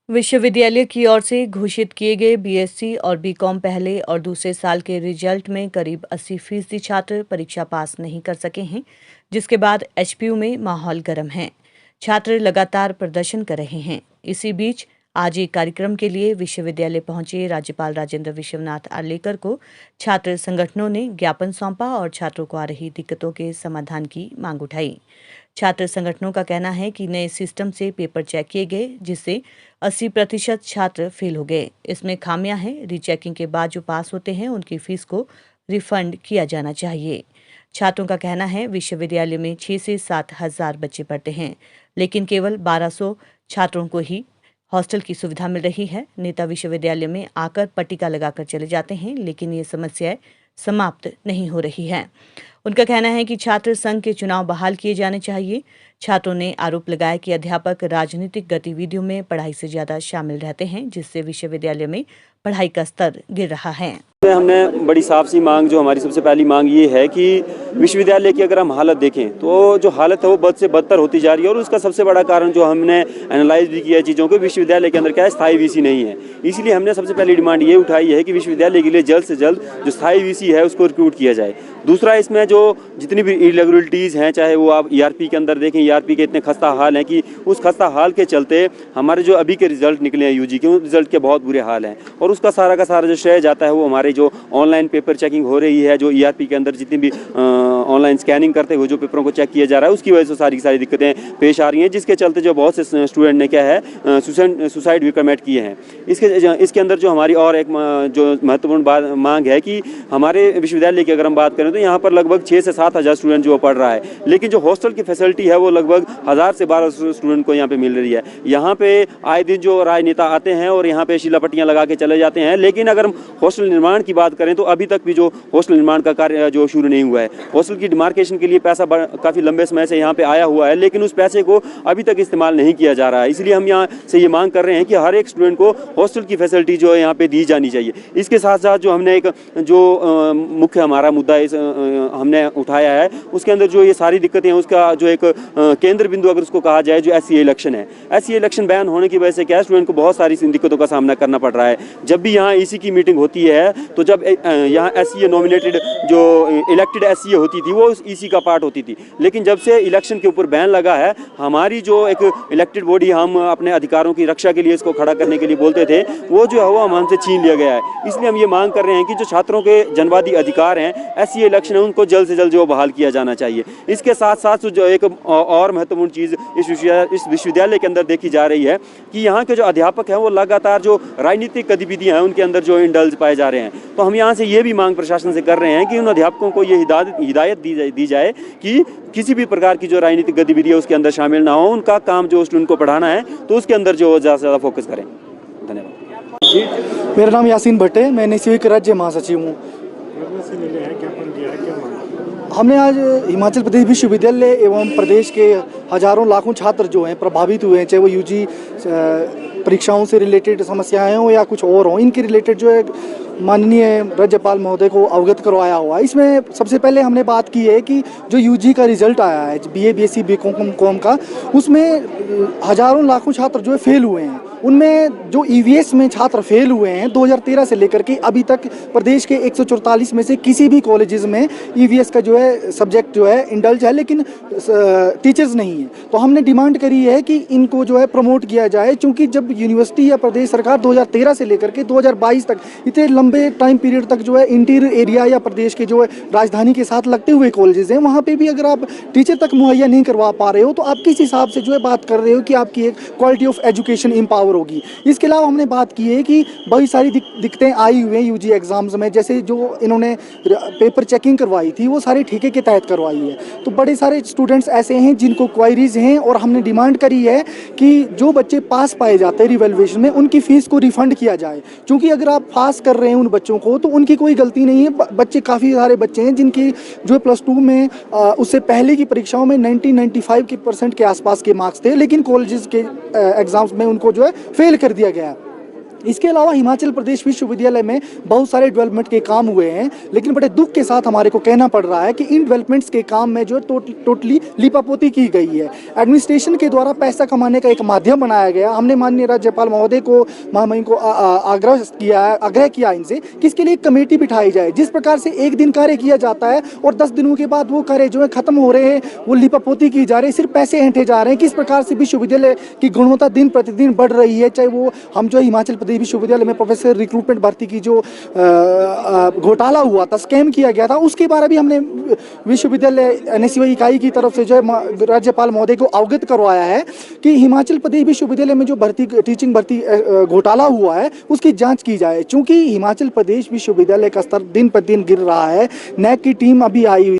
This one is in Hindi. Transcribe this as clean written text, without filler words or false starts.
विश्वविद्यालय की ओर से घोषित किए गए बीएससी और बीकॉम पहले और दूसरे साल के रिजल्ट में करीब 80% छात्र परीक्षा पास नहीं कर सके हैं, जिसके बाद एचपीयू में माहौल गर्म है। छात्र लगातार प्रदर्शन कर रहे हैं। इसी बीच आज एक कार्यक्रम के लिए विश्वविद्यालय पहुंचे राज्यपाल राजेंद्र विश्वनाथ आर्लेकर को छात्र संगठनों ने ज्ञापन सौंपा और छात्रों को आ रही दिक्कतों के समाधान की मांग उठाई। छात्र संगठनों का कहना है कि नए सिस्टम से पेपर चेक किए गए, जिससे 80% छात्र फेल हो गए। इसमें खामियां हैं। रीचेकिंग के बाद जो पास होते हैं उनकी फीस को रिफंड किया जाना चाहिए। छात्रों का कहना है विश्वविद्यालय में 6 से 7 हजार बच्चे पढ़ते हैं, लेकिन केवल 1200 छात्रों को ही हॉस्टल की सुविधा मिल रही है। नेता विश्वविद्यालय में आकर पट्टिका लगाकर चले जाते हैं, लेकिन ये समस्याएं समाप्त नहीं हो रही है। उनका कहना है कि छात्र संघ के चुनाव बहाल किए जाने चाहिए। छात्रों ने आरोप लगाया कि अध्यापक राजनीतिक गतिविधियों में पढ़ाई से ज्यादा शामिल रहते हैं, जिससे विश्वविद्यालय में पढ़ाई का स्तर गिर रहा है। हमने बड़ी साफ सी मांग, जो हमारी सबसे पहली मांग ये है कि विश्वविद्यालय की अगर हम हालत देखें तो जो हालत है वो बद से बदतर होती जा रही है। और उसका सबसे बड़ा कारण जो हमने एनालाइज भी किया है चीज़ों को, विश्वविद्यालय के अंदर क्या है, स्थायी वीसी नहीं है। इसलिए हमने सबसे पहली डिमांड ये उठाई है कि विश्वविद्यालय के लिए जल्द से जल्द जो स्थायी वीसी है उसको रिक्रूट किया जाए। दूसरा, इसमें जो जितनी भी इरेगुलरिटीज़ हैं, चाहे वो आप ईआरपी के अंदर देखें, ईआरपी के इतने खस्ता हाल हैं कि उस खस्ता हाल के चलते हमारे जो अभी के रिजल्ट निकले हैं यूजी के, उन रिजल्ट के बहुत बुरे हाल हैं। और उसका सारा का सारा जो श्रेय जाता है वो हमारे जो ऑनलाइन पेपर चेकिंग हो रही है, जो ईआरपी के अंदर जितनी भी ऑनलाइन स्कैनिंग करते हुए जो पेपरों को चेक किया जा रहा है, उसकी वजह से सारी की सारी दिक्कतें पेश आ रही हैं, जिसके चलते जो बहुत से स्टूडेंट ने क्या है सुसाइड भी कमिट किए हैं। इसके अंदर जो हमारी और एक जो महत्वपूर्ण मांग है कि हमारे विश्वविद्यालय की अगर हम बात करें तो यहाँ पर लगभग 6 से 7 हज़ार स्टूडेंट जो पढ़ रहा है, लेकिन जो हॉस्टल की फैसिलिटी है वो लगभग 1000 से 1200 स्टूडेंट को यहाँ पे मिल रही है। यहाँ पे आए दिन जो राजनेता आते हैं और यहाँ पे शिलापट्टियाँ लगा के चले जाते हैं, लेकिन अगर हम हॉस्टल निर्माण की बात करें तो अभी तक भी जो हॉस्टल निर्माण का कार्य जो शुरू नहीं हुआ है। हॉस्टल की डिमार्केशन के लिए पैसा काफ़ी लंबे समय से यहाँ पे आया हुआ है, लेकिन उस पैसे को अभी तक इस्तेमाल नहीं किया जा रहा है। इसलिए हम यहाँ से ये मांग कर रहे हैं कि हर एक स्टूडेंट को हॉस्टल की फैसिलिटी जो है यहाँ पे दी जानी चाहिए। इसके साथ साथ जो हमने एक जो मुख्य हमारा मुद्दा हमने उठाया है, उसके अंदर जो ये सारी दिक्कतें हैं उसका जो एक केंद्र बिंदु अगर उसको कहा जाए, जो एससीए इलेक्शन है। एससीए इलेक्शन बैन होने की वजह से क्या स्टूडेंट को बहुत सारी दिक्कतों का सामना करना पड़ रहा है। जब भी यहाँ ईसी की मीटिंग होती है तो जब यहाँ एससीए नॉमिनेटेड जो इलेक्टेड एससीए होती थी वो उस ईसी का पार्ट होती थी, लेकिन जब से इलेक्शन के ऊपर बैन लगा है, हमारी जो एक इलेक्टेड बॉडी हम अपने अधिकारों की रक्षा के लिए इसको खड़ा करने के लिए बोलते थे, वो जो है वो हमसे छीन लिया गया है। इसलिए हम ये मांग कर रहे हैं कि जो छात्रों के जनवादी अधिकार हैं, एससीए इलेक्शन है, उनको जल्द से जल्द जो बहाल किया जाना चाहिए। इसके साथ साथ जो एक और महत्वपूर्ण चीज़ इस विश्वविद्यालय के अंदर देखी जा रही है कि यहाँ के जो अध्यापक हैं वो लगातार जो राजनीतिक गतिविधियाँ हैं उनके अंदर जो इंडल्ज पाए जा रहे हैं। तो हम यहाँ से ये भी मांग प्रशासन से कर रहे हैं कि उन अध्यापकों को ये हिदायत दी जाए कि किसी भी प्रकार की जो राजनीतिक गतिविधि है उसके अंदर शामिल ना हो। उनका काम जो स्टूडेंट को पढ़ाना है तो उसके अंदर जो ज़्यादा से ज़्यादा फोकस करें। धन्यवाद। मेरा नाम यासीन भट्ट है, मैं निःशुल्क राज्य महासचिव हूँ। हमने आज हिमाचल प्रदेश विश्वविद्यालय एवं प्रदेश के हजारों लाखों छात्र जो हैं प्रभावित हुए हैं, चाहे वो यूजी परीक्षाओं से रिलेटेड समस्याएं हों या कुछ और हों, इनके रिलेटेड जो है माननीय राज्यपाल महोदय को अवगत करवाया हुआ है। इसमें सबसे पहले हमने बात की है कि जो यूजी का रिजल्ट आया है बीए, बीएससी, बीकॉम का, उसमें हजारों लाखों छात्र जो है फेल हुए हैं। उनमें जो ईवीएस में छात्र फेल हुए हैं 2013 से लेकर के अभी तक प्रदेश के 144 में से किसी भी कॉलेजेस में ईवीएस का जो है सब्जेक्ट जो है इंडल्ज है, लेकिन टीचर्स नहीं है। तो हमने डिमांड करी है कि इनको जो है प्रमोट किया जाए, क्योंकि जब यूनिवर्सिटी या प्रदेश सरकार 2013 से लेकर के 2022 तक इतने लंबे टाइम पीरियड तक जो है इंटीरियर एरिया या प्रदेश के जो है राजधानी के साथ लगते हुए कॉलेजेस हैं, वहाँ पे भी अगर आप टीचर तक मुहैया नहीं करवा पा रहे हो तो आप किस हिसाब से जो है बात कर रहे हो कि आपकी एक क्वालिटी ऑफ एजुकेशन इम्पावर होगी। इसके अलावा हमने बात की है कि बहुत सारी दिक्कतें आई हुई हैं यूजी एग्जाम्स में, जैसे जो इन्होंने पेपर चेकिंग करवाई थी वो सारे ठेके के तहत करवाई है। तो बड़े सारे स्टूडेंट्स ऐसे हैं जिनको क्वायरीज हैं और हमने डिमांड करी है कि जो बच्चे पास पाए जाते हैं रिवैल्यूएशन में उनकी फ़ीस को रिफ़ंड किया जाए, क्योंकि अगर आप पास कर रहे हैं उन बच्चों को तो उनकी कोई गलती नहीं है। बच्चे काफ़ी सारे बच्चे हैं जिनकी जो +2 में उससे पहले की परीक्षाओं में 95% के आसपास के मार्क्स थे, लेकिन कॉलेजेस के एग्ज़ाम्स में उनको जो है फेल कर दिया गया। इसके अलावा हिमाचल प्रदेश विश्वविद्यालय में बहुत सारे डेवलपमेंट के काम हुए हैं, लेकिन बड़े दुख के साथ हमारे को कहना पड़ रहा है कि इन डेवलपमेंट्स के काम में जो टोटली लीपापोती की गई है। एडमिनिस्ट्रेशन के द्वारा पैसा कमाने का एक माध्यम बनाया गया। हमने माननीय राज्यपाल महोदय को, महामहिम को आग्रह किया इनसे कि इसके लिए एक कमेटी बिठाई जाए। जिस प्रकार से एक दिन कार्य किया जाता है और 10 दिनों के बाद वो कार्य जो है खत्म हो रहे हैं, वो लीपापोती की जा रही है, सिर्फ पैसे ऐंठे जा रहे हैं। किस प्रकार से विश्वविद्यालय की गुणवत्ता दिन प्रतिदिन बढ़ रही है, चाहे वो हम जो हिमाचल प्रदेश विश्वविद्यालय में प्रोफेसर रिक्रूटमेंट भर्ती की जो घोटाला हुआ था, स्कैम किया गया था, उसके बारे में हमने विश्वविद्यालय एनएसयूआई इकाई की तरफ से जो है राज्यपाल महोदय को अवगत करवाया है कि हिमाचल प्रदेश विश्वविद्यालय में जो टीचिंग भर्ती घोटाला हुआ है उसकी जांच की जाए। चूंकि हिमाचल प्रदेश विश्वविद्यालय का स्तर दिन प्रतिदिन गिर रहा है, नैक की टीम अभी आई हुई